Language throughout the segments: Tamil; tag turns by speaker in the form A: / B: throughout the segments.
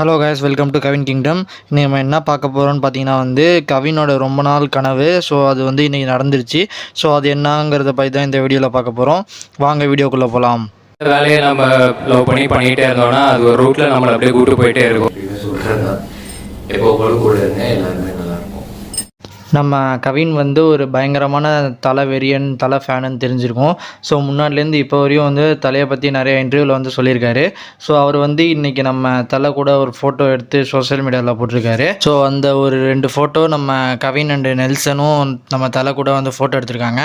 A: Hello guys, welcome to Kavin kingdom. இன்றைக்கி நம்ம என்ன பார்க்க போகிறோம்னு பார்த்தீங்கன்னா கவினோட ரொம்ப நாள் கனவு. ஸோ அது இன்றைக்கி நடந்துருச்சு. ஸோ அது என்னங்கிறத பற்றி தான் இந்த வீடியோவில் பார்க்க போகிறோம். வாங்க வீடியோக்குள்ளே போகலாம்.
B: வேலையை நம்ம லவ் பண்ணிகிட்டே இருந்தோம்னா அது ஒரு ரூட்டில் நம்மளை அப்படியே கூட்டு போயிட்டே இருக்கும்.
C: சொல்கிறேன் தான் எப்போ கூட இருங்க, எல்லாருமே நல்லாயிருக்கும்.
A: நம்ம கவின் ஒரு பயங்கரமான தலை வெறியன், தலை ஃபேனுன்னு தெரிஞ்சிருக்கும். ஸோ முன்னாடிலேருந்து இப்போ வரையும் தலையை பற்றி நிறைய இன்டர்வியூவில் சொல்லியிருக்காரு. ஸோ அவர் இன்றைக்கி நம்ம தலை கூட ஒரு ஃபோட்டோ எடுத்து சோஷியல் மீடியாவில் போட்டிருக்காரு. ஸோ அந்த ஒரு 2 ஃபோட்டோ நம்ம கவின் அண்டு நெல்சனும் நம்ம தலை கூட ஃபோட்டோ எடுத்திருக்காங்க.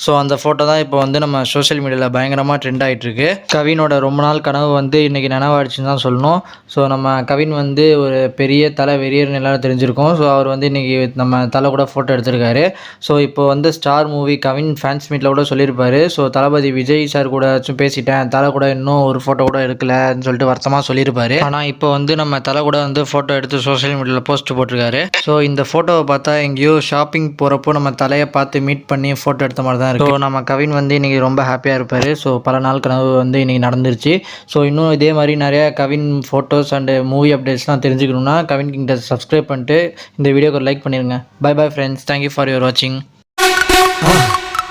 A: ஸோ அந்த ஃபோட்டோ தான் இப்போ நம்ம சோஷியல் மீடியாவில் பயங்கரமாக ட்ரெண்ட் ஆகிட்டுருக்கு. கவினோட ரொம்ப நாள் கனவு இன்றைக்கி நினைவாயிடுச்சுன்னு தான் சொல்லணும். ஸோ நம்ம கவின் ஒரு பெரிய தலை வெறியர்னு எல்லோரும் தெரிஞ்சிருக்கோம். ஸோ அவர் இன்றைக்கி நம்ம தலை கூட ஃபோட்டோ எடுத்திருக்காரு. ஸோ இப்போ ஸ்டார் மூவி கவின் ஃபேன்ஸ் மீட்டில் கூட சொல்லியிருப்பாரு. ஸோ தளபதி விஜய் சார் கூட பேசிட்டேன், தலை கூட இன்னும் ஒரு ஃபோட்டோ கூட எடுக்கலன்னு சொல்லிட்டு வருத்தமாக சொல்லியிருப்பாரு. ஆனால் இப்போ நம்ம தலை கூட ஃபோட்டோ எடுத்து சோஷியல் மீடியாவில் போஸ்ட் போட்டிருக்காரு. ஸோ இந்த ஃபோட்டோவை பார்த்தா எங்கேயோ ஷாப்பிங் போகிறப்போ நம்ம தலையை பார்த்து மீட் பண்ணி ஃபோட்டோ எடுத்த மாதிரி தான் இருக்குது. ஸோ நம்ம கவின் இன்றைக்கி ரொம்ப ஹாப்பியாக இருப்பார். ஸோ பல நாள் கனவு இன்றைக்கி நடந்துருச்சு. ஸோ இன்னும் இதே மாதிரி நிறையா கவின் ஃபோட்டோஸ் அண்டு மூவி அப்டேட்ஸ்லாம் தெரிஞ்சுக்கணுன்னா கவின் கிங்ட சப்ஸ்கிரைப் பண்ணிட்டு இந்த வீடியோக்கு ஒரு லைக் பண்ணிடுங்க. Bye bye friends. Thank you for your watching.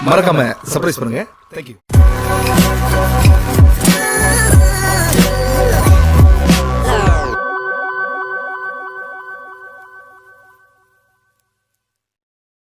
D: மறக்காம சர்ப்ரைஸ் பண்ணுங்க. Thank you.